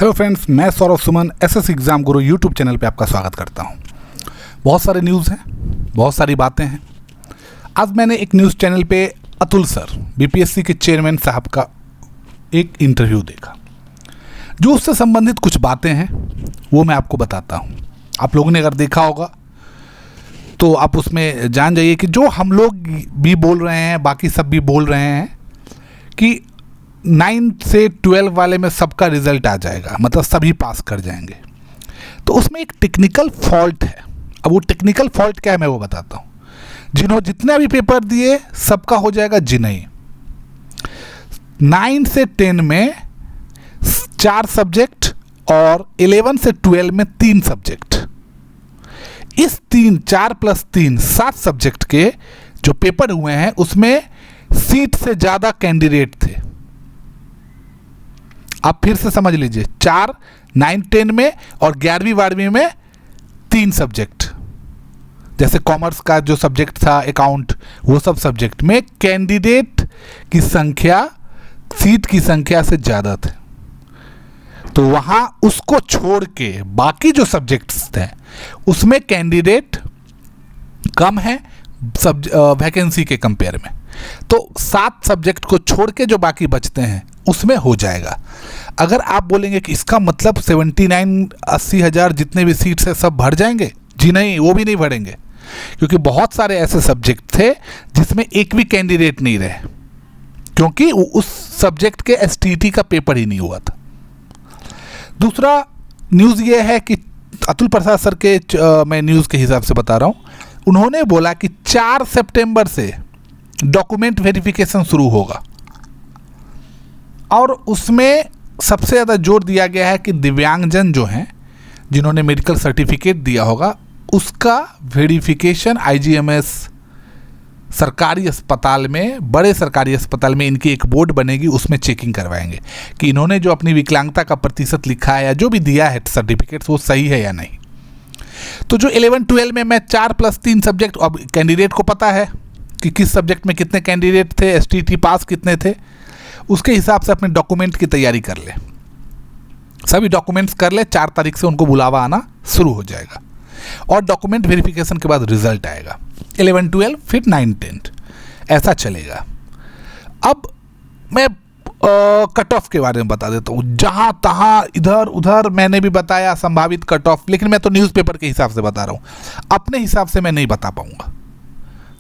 Hello friends, मैं Saurabh Suman SS exam गुरु YouTube channel पे आपका स्वागत करता हूं। बहुत सारे न्यूज़ हैं, बहुत सारी बातें हैं। आज मैंने एक न्यूज़ चैनल पे अतुल सर बीपीएससी के चेयरमैन साहब का एक इंटरव्यू देखा। जो उससे संबंधित कुछ बातें हैं वो मैं आपको बताता हूं। आप लोगों ने अगर देखा होगा तो आप उसमें जान जाइए कि जो हम लोग भी बोल रहे हैं, बाकी सब भी बोल रहे हैं कि 9 से 12 वाले में सबका रिजल्ट आ जाएगा, मतलब सभी पास कर जाएंगे। तो उसमें एक टेक्निकल फॉल्ट है। अब वो टेक्निकल फॉल्ट क्या है मैं वो बताता हूँ। जितने भी पेपर दिए सबका हो जाएगा जी नहीं। 9 से 10 में 4 सब्जेक्ट और 11 से 12 में 3 सब्जेक्ट। इस 4 + 3 7 सब्जेक्ट के जो पेपर हुए हैं उसमें सीट से ज़्यादा कैंडिडेट थे। आप फिर से समझ लीजिए, 4 9 10 में और 11वीं 12वीं में 3 सब्जेक्ट। जैसे कॉमर्स का जो सब्जेक्ट था अकाउंट, वो सब सब्जेक्ट में कैंडिडेट की संख्या सीट की संख्या से ज़्यादा थे। तो वहाँ उसको छोड़ के बाकी जो सब्जेक्ट्स थे उसमें कैंडिडेट कम है वैकेंसी के कंपेयर में। तो 7 सब्जेक्ट को छोड़ के जो बाकी बचते हैं उसमें हो जाएगा। अगर आप बोलेंगे कि इसका मतलब 79-80 हज़ार जितने भी सीट्स हैं सब भर जाएंगे, जी नहीं, वो भी नहीं भरेंगे, क्योंकि बहुत सारे ऐसे सब्जेक्ट थे जिसमें एक भी कैंडिडेट नहीं रहे, क्योंकि उस सब्जेक्ट के एसटीटी का पेपर ही नहीं हुआ था। दूसरा न्यूज़ ये है कि अतुल प्रसाद सर के मैं न्यूज़ के हिसाब से बता रहा हूँ, उन्होंने बोला कि 4 सितंबर से डॉक्यूमेंट वेरिफिकेशन शुरू होगा और उसमें सबसे ज़्यादा जोर दिया गया है कि दिव्यांगजन जो हैं, जिन्होंने मेडिकल सर्टिफिकेट दिया होगा, उसका वेरिफिकेशन आईजीएमएस सरकारी अस्पताल में, बड़े सरकारी अस्पताल में इनकी एक बोर्ड बनेगी, उसमें चेकिंग करवाएंगे कि इन्होंने जो अपनी विकलांगता का प्रतिशत लिखा है या जो भी दिया है सर्टिफिकेट्स वो सही है या नहीं। तो जो 11-12 में मैं 4 + 3 सब्जेक्ट, अब कैंडिडेट को पता है कि किस सब्जेक्ट में कितने कैंडिडेट थे, एसटीटी पास कितने थे, उसके हिसाब से अपने डॉक्यूमेंट की तैयारी कर ले, सभी डॉक्यूमेंट्स कर ले। 4 तारीख से उनको बुलावा आना शुरू हो जाएगा और डॉक्यूमेंट वेरिफिकेशन के बाद रिजल्ट आएगा। 11-12 फिर 9-10 ऐसा चलेगा। अब मैं कट ऑफ के बारे में बता देता हूँ। जहाँ तहाँ इधर उधर मैंने भी बताया संभावित कट ऑफ, लेकिन मैं तो न्यूज़पेपर के हिसाब से बता रहा हूँ, अपने हिसाब से मैं नहीं बता पाऊँगा,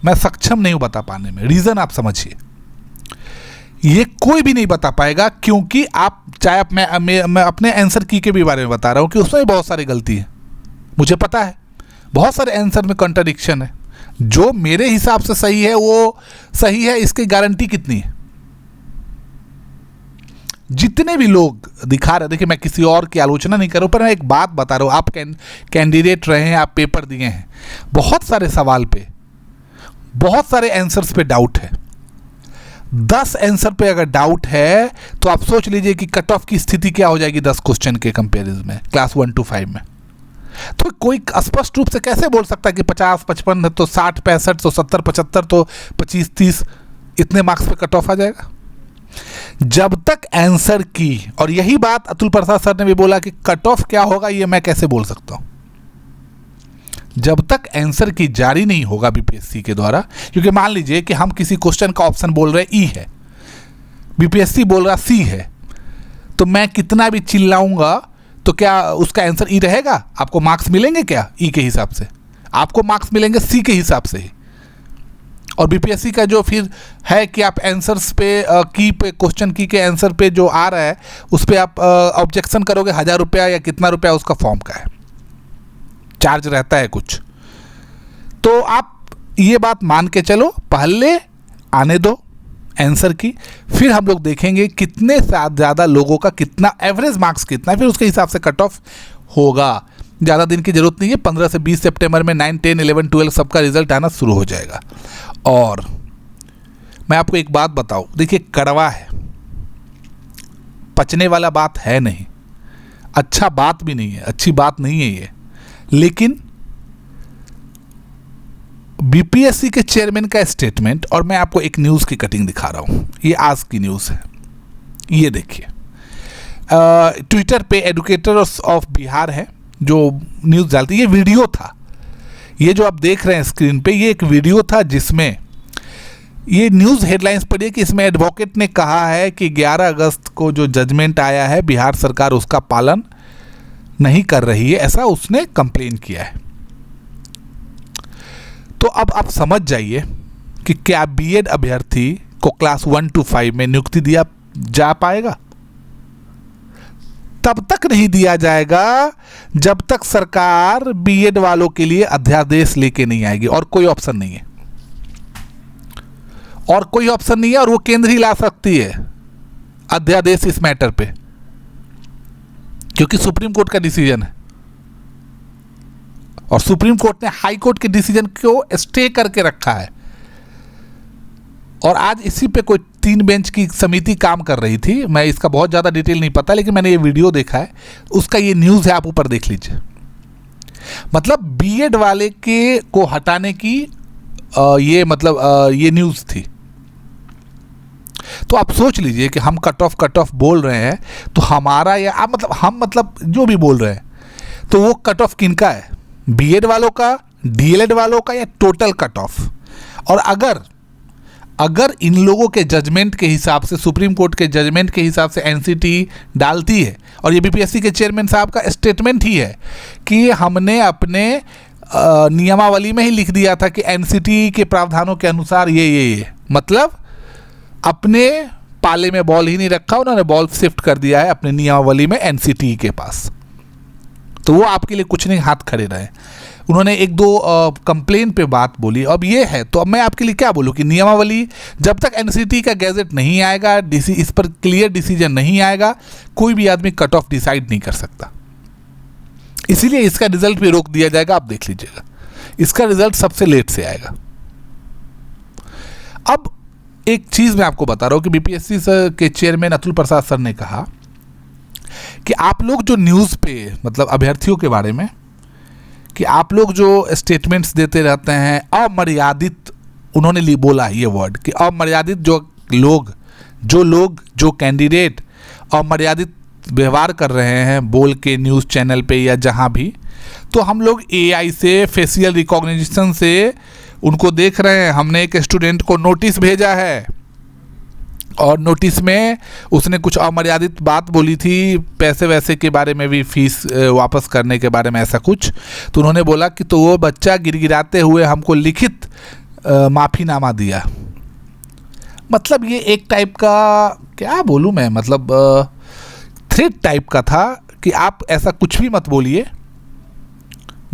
मैं सक्षम नहीं हूँ बता पाने में। रीज़न आप समझिए, ये कोई भी नहीं बता पाएगा, क्योंकि आप चाहे मैं अपने आंसर की के भी बारे में बता रहा हूँ कि उसमें बहुत सारी गलती है, मुझे पता है। बहुत सारे आंसर में कॉन्ट्रडिक्शन है। जो मेरे हिसाब से सही है वो सही है, इसकी गारंटी कितनी है? जितने भी लोग दिखा रहे, देखिए मैं किसी और की आलोचना नहीं कर रहा हूँ, पर मैं एक बात बता रहा हूँ। आप कैंडिडेट रहे हैं, आप पेपर दिए हैं, बहुत सारे सवाल पे, बहुत सारे आंसर्स पे डाउट है। 10 आंसर पे अगर डाउट है तो आप सोच लीजिए कि कट ऑफ की स्थिति क्या हो जाएगी 10 क्वेश्चन के कंपेरिजन में, क्लास 1 to 5 में। तो कोई स्पष्ट रूप से कैसे बोल सकता है कि 50-55 तो 60-65 तो 70-75 तो 25-30 इतने मार्क्स पे कट ऑफ आ जाएगा? जब तक आंसर की, और यही बात अतुल प्रसाद सर ने भी बोला कि कट ऑफ क्या होगा ये मैं कैसे बोल सकता हूँ, जब तक आंसर की जारी नहीं होगा बीपीएससी के द्वारा। क्योंकि मान लीजिए कि हम किसी क्वेश्चन का ऑप्शन बोल रहे ई है, बीपीएससी बोल रहा सी है, तो मैं कितना भी चिल्लाऊंगा तो क्या उसका आंसर ई रहेगा? आपको मार्क्स मिलेंगे क्या ई के हिसाब से? आपको मार्क्स मिलेंगे सी के हिसाब से ही। और बीपीएससी का जो फिर है कि आप आंसर्स पे की पे क्वेश्चन की के आंसर पे जो आ रहा है उस पर आप ऑब्जेक्शन करोगे, 1000 रुपया या कितना रुपया उसका फॉर्म का है, चार्ज रहता है कुछ। तो आप ये बात मान के चलो, पहले आने दो आंसर की, फिर हम लोग देखेंगे कितने ज़्यादा लोगों का कितना एवरेज मार्क्स कितना है, फिर उसके हिसाब से कट ऑफ होगा। ज़्यादा दिन की जरूरत नहीं है, 15 से 20 सितंबर में 9, 10, 11, 12 सबका रिजल्ट आना शुरू हो जाएगा। और मैं आपको एक बात बताऊं, देखिए कड़वा है, पचने वाला बात है नहीं, अच्छा बात भी नहीं है, अच्छी बात नहीं है ये, लेकिन बीपीएससी के चेयरमैन का स्टेटमेंट। और मैं आपको एक न्यूज़ की कटिंग दिखा रहा हूँ, ये आज की न्यूज़ है, ये देखिए। ट्विटर पे एडुकेटर्स ऑफ बिहार है जो न्यूज़ डालती है। ये वीडियो था, ये जो आप देख रहे हैं स्क्रीन पे, ये एक वीडियो था जिसमें ये न्यूज़ हेडलाइंस पढ़िए कि इसमें एडवोकेट ने कहा है कि 11 अगस्त को जो जजमेंट आया है बिहार सरकार उसका पालन नहीं कर रही है, ऐसा उसने कंप्लेन किया है। तो अब आप समझ जाइए कि क्या बीएड अभ्यर्थी को क्लास 1 to 5 में नियुक्ति दिया जा पाएगा? तब तक नहीं दिया जाएगा जब तक सरकार बीएड वालों के लिए अध्यादेश लेके नहीं आएगी, और कोई ऑप्शन नहीं है, और कोई ऑप्शन नहीं है। और वो केंद्र ही ला सकती है अध्यादेश इस मैटर पे, क्योंकि सुप्रीम कोर्ट का डिसीजन है, और सुप्रीम कोर्ट ने हाई कोर्ट के डिसीजन को स्टे करके रखा है। और आज इसी पे कोई 3 बेंच की समिति काम कर रही थी, मैं इसका बहुत ज़्यादा डिटेल नहीं पता, लेकिन मैंने ये वीडियो देखा है, उसका ये न्यूज़ है, आप ऊपर देख लीजिए। मतलब बीएड वाले के को हटाने की ये न्यूज़ थी। तो आप सोच लीजिए कि हम कट ऑफ बोल रहे हैं, तो हमारा या आप हम जो भी बोल रहे हैं, तो वो कट ऑफ किनका है? बीएड वालों का, डीएलएड वालों का, या टोटल कट ऑफ? और अगर इन लोगों के जजमेंट के हिसाब से, सुप्रीम कोर्ट के जजमेंट के हिसाब से एनसीटी डालती है, और ये बीपीएससी के चेयरमैन साहब का स्टेटमेंट ही है कि हमने अपने नियमावली में ही लिख दिया था कि एनसीटी के प्रावधानों के अनुसार ये मतलब अपने पाले में बॉल ही नहीं रखा, उन्होंने बॉल शिफ्ट कर दिया है अपने नियमावली में एनसीटी के पास। तो वो आपके लिए कुछ नहीं, हाथ खड़े रहे। उन्होंने 1-2 कंप्लेन पे बात बोली। अब ये है, तो अब मैं आपके लिए क्या बोलूँ कि नियमावली जब तक एनसीटी का गैजेट नहीं आएगा, इस पर क्लियर डिसीजन नहीं आएगा, कोई भी आदमी कट ऑफ डिसाइड नहीं कर सकता। इसीलिए इसका रिजल्ट भी रोक दिया जाएगा, आप देख लीजिएगा, इसका रिजल्ट सबसे लेट से आएगा। अब एक चीज़ मैं आपको बता रहा हूँ कि बीपीएससी के चेयरमैन अतुल प्रसाद सर ने कहा कि आप लोग जो न्यूज़ पे, मतलब अभ्यर्थियों के बारे में, कि आप लोग जो स्टेटमेंट्स देते रहते हैं अमर्यादित, उन्होंने बोला ये वर्ड कि अमर्यादित जो कैंडिडेट अमर्यादित व्यवहार कर रहे हैं बोल के न्यूज़ चैनल पे या जहाँ भी, तो हम लोग एआई से, फेशियल रिकॉग्निशन से उनको देख रहे हैं। हमने एक स्टूडेंट को नोटिस भेजा है, और नोटिस में उसने कुछ अमर्यादित बात बोली थी, पैसे वैसे के बारे में भी, फीस वापस करने के बारे में, ऐसा कुछ। तो उन्होंने बोला कि तो वो बच्चा गिड़गिड़ाते हुए हमको लिखित माफ़ीनामा दिया। मतलब ये एक टाइप का, क्या बोलूँ मैं, मतलब थ्रेट टाइप का था कि आप ऐसा कुछ भी मत बोलिए,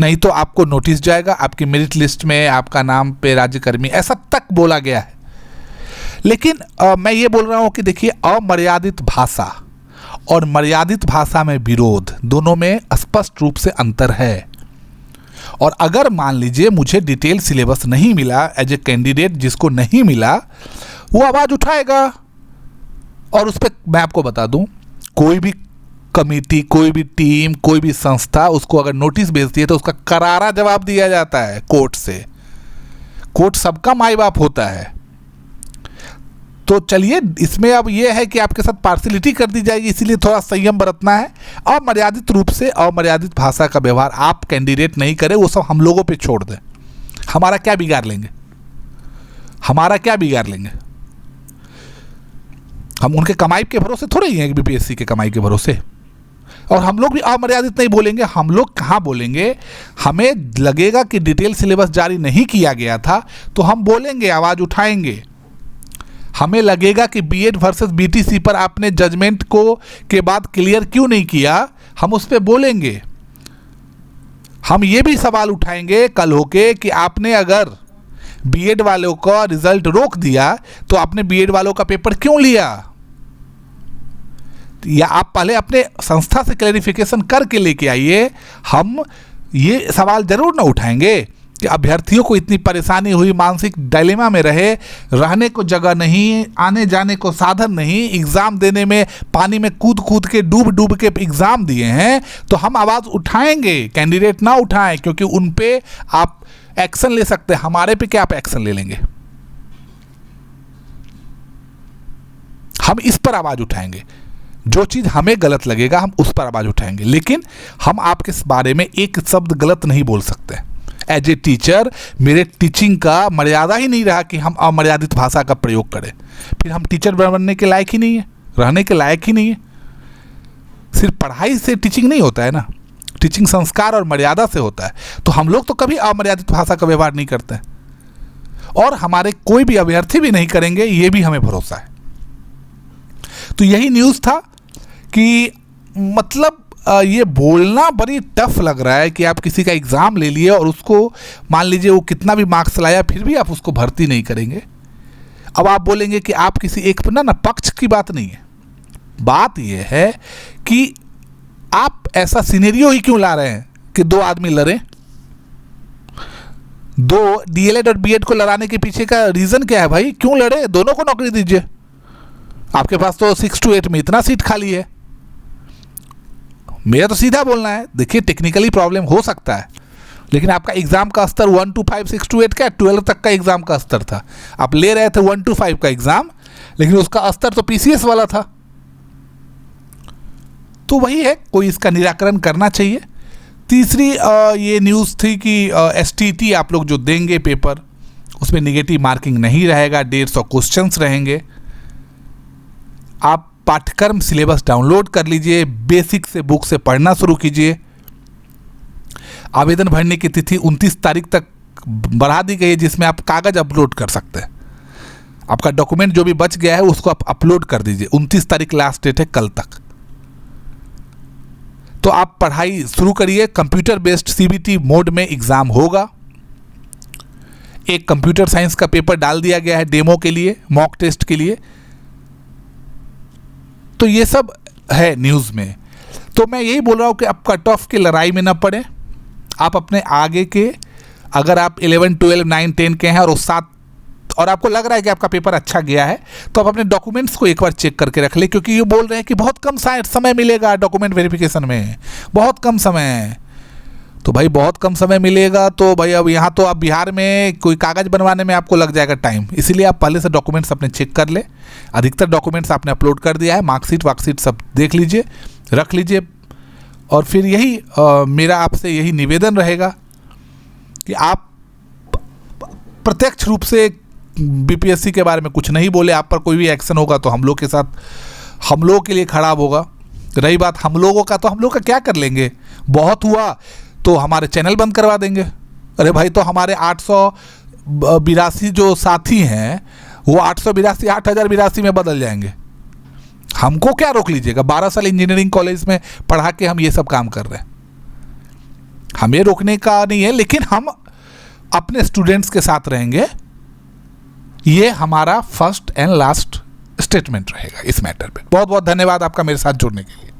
नहीं तो आपको नोटिस जाएगा, आपकी मेरिट लिस्ट में आपका नाम पे राज्यकर्मी, ऐसा तक बोला गया है। लेकिन मैं ये बोल रहा हूँ कि देखिए, अमर्यादित भाषा और मर्यादित भाषा में विरोध, दोनों में स्पष्ट रूप से अंतर है। और अगर मान लीजिए मुझे डिटेल सिलेबस नहीं मिला, एज ए कैंडिडेट जिसको नहीं मिला, वो आवाज़ उठाएगा। और उस पर मैं आपको बता दूं, कोई भी कमेटी, कोई भी टीम, कोई भी संस्था उसको अगर नोटिस भेजती है तो उसका करारा जवाब दिया जाता है कोर्ट से। कोर्ट सबका माई बाप होता है। तो चलिए, इसमें अब ये है कि आपके साथ पार्शियलिटी कर दी जाएगी, इसीलिए थोड़ा संयम बरतना है। अमर्यादित रूप से अमर्यादित भाषा का व्यवहार आप कैंडिडेट नहीं करें, वो सब हम लोगों पे छोड़ दें। हमारा क्या बिगाड़ लेंगे? हमारा क्या बिगाड़ लेंगे? हम उनके कमाई के भरोसे थोड़े ही हैं, बीपीएससी के कमाई के भरोसे। और हम लोग भी अमर्यादित नहीं बोलेंगे। हम लोग कहाँ बोलेंगे? हमें लगेगा कि डिटेल सिलेबस जारी नहीं किया गया था तो हम बोलेंगे, आवाज़ उठाएंगे। हमें लगेगा कि बीएड वर्सेस बीटीसी पर आपने जजमेंट को के बाद क्लियर क्यों नहीं किया, हम उस पर बोलेंगे। हम ये भी सवाल उठाएंगे कल होके कि आपने अगर बीएड वालों का रिजल्ट रोक दिया तो आपने बीएड वालों का पेपर क्यों लिया, या आप पहले अपने संस्था से क्लैरिफिकेशन करके लेके आइए। हम ये सवाल जरूर ना उठाएंगे कि अभ्यर्थियों को इतनी परेशानी हुई, मानसिक डायलेमा में रहे, रहने को जगह नहीं, आने जाने को साधन नहीं, एग्ज़ाम देने में पानी में कूद कूद के, डूब के एग्ज़ाम दिए हैं, तो हम आवाज़ उठाएंगे। कैंडिडेट ना उठाएं, क्योंकि उन पे आप एक्शन ले सकते हैं, हमारे पे क्या आप एक्शन ले लेंगे? हम इस पर आवाज़ उठाएंगे। जो चीज़ हमें गलत लगेगा हम उस पर आवाज़ उठाएंगे, लेकिन हम आपके इस बारे में एक शब्द गलत नहीं बोल सकते। एज ए टीचर मेरे टीचिंग का मर्यादा ही नहीं रहा कि हम अमर्यादित भाषा का प्रयोग करें, फिर हम टीचर बनने के लायक ही नहीं है, रहने के लायक ही नहीं है। सिर्फ पढ़ाई से टीचिंग नहीं होता है ना, टीचिंग संस्कार और मर्यादा से होता है। तो हम लोग तो कभी अमर्यादित भाषा का व्यवहार नहीं करते और हमारे कोई भी अभ्यर्थी भी नहीं करेंगे, ये भी हमें भरोसा है। तो यही न्यूज़ था कि मतलब ये बोलना बड़ी टफ लग रहा है कि आप किसी का एग्ज़ाम ले लिए और उसको मान लीजिए वो कितना भी मार्क्स लाया फिर भी आप उसको भर्ती नहीं करेंगे। अब आप बोलेंगे कि आप किसी एक ना पक्ष की बात नहीं है, बात ये है कि आप ऐसा सिनेरियो ही क्यों ला रहे हैं कि दो आदमी लड़े। दो डीएलएड और बीएड को लड़ाने के पीछे का रीज़न क्या है भाई? क्यों लड़े? दोनों को नौकरी दीजिए। आपके पास तो 6 to 8 में इतना सीट खाली है। मेरा तो सीधा बोलना है, देखिए टेक्निकली प्रॉब्लम हो सकता है, लेकिन आपका एग्ज़ाम का स्तर 1 to 5, 6 to 8 का 12 तक का एग्ज़ाम का स्तर था। आप ले रहे थे 1 to 5 का एग्ज़ाम, लेकिन उसका स्तर तो पीसीएस वाला था। तो वही है, कोई इसका निराकरण करना चाहिए। तीसरी ये न्यूज़ थी कि एसटीटी आप लोग जो देंगे पेपर, उसमें निगेटिव मार्किंग नहीं रहेगा, 150 क्वेश्चंस रहेंगे। आप पाठ्यक्रम सिलेबस डाउनलोड कर लीजिए, बेसिक से बुक से पढ़ना शुरू कीजिए। आवेदन भरने की तिथि 29 तारीख तक बढ़ा दी गई है, जिसमें आप कागज़ अपलोड कर सकते हैं। आपका डॉक्यूमेंट जो भी बच गया है उसको आप अपलोड कर दीजिए। 29 तारीख लास्ट डेट है, कल तक। तो आप पढ़ाई शुरू करिए। कंप्यूटर बेस्ड सीबीटी मोड में एग्ज़ाम होगा। एक कंप्यूटर साइंस का पेपर डाल दिया गया है डेमो के लिए, मॉक टेस्ट के लिए। तो ये सब है न्यूज़ में। तो मैं यही बोल रहा हूँ कि आप कट ऑफ की लड़ाई में ना पड़े। आप अपने आगे के, अगर आप 11, 12, 9, 10 के हैं और आपको लग रहा है कि आपका पेपर अच्छा गया है, तो आप अपने डॉक्यूमेंट्स को एक बार चेक करके रख ले, क्योंकि ये बोल रहे हैं कि बहुत कम समय मिलेगा डॉक्यूमेंट वेरिफिकेशन में, बहुत कम समय। तो भाई बहुत कम समय मिलेगा तो भाई अब यहाँ तो आप बिहार में कोई कागज़ बनवाने में आपको लग जाएगा टाइम। इसीलिए आप पहले से डॉक्यूमेंट्स अपने चेक कर ले। अधिकतर डॉक्यूमेंट्स आपने अपलोड कर दिया है, मार्कशीट वार्कशीट सब देख लीजिए, रख लीजिए। और फिर यही मेरा आपसे यही निवेदन रहेगा कि आप प्रत्यक्ष रूप से बीपीएससी के बारे में कुछ नहीं बोले। आप पर कोई भी एक्शन होगा तो हम लोग के साथ, हम लोगों के लिए खराब होगा। रही बात हम लोगों का, तो हम लोग का क्या कर लेंगे? बहुत हुआ तो हमारे चैनल बंद करवा देंगे। अरे भाई, तो हमारे 882 जो साथी हैं वो 882 8082 में बदल जाएंगे। हमको क्या रोक लीजिएगा? 12 साल इंजीनियरिंग कॉलेज में पढ़ा के हम ये सब काम कर रहे हैं। हमें रोकने का नहीं है, लेकिन हम अपने स्टूडेंट्स के साथ रहेंगे। ये हमारा फर्स्ट एंड लास्ट स्टेटमेंट रहेगा इस मैटर पे। बहुत बहुत धन्यवाद आपका मेरे साथ जुड़ने के लिए।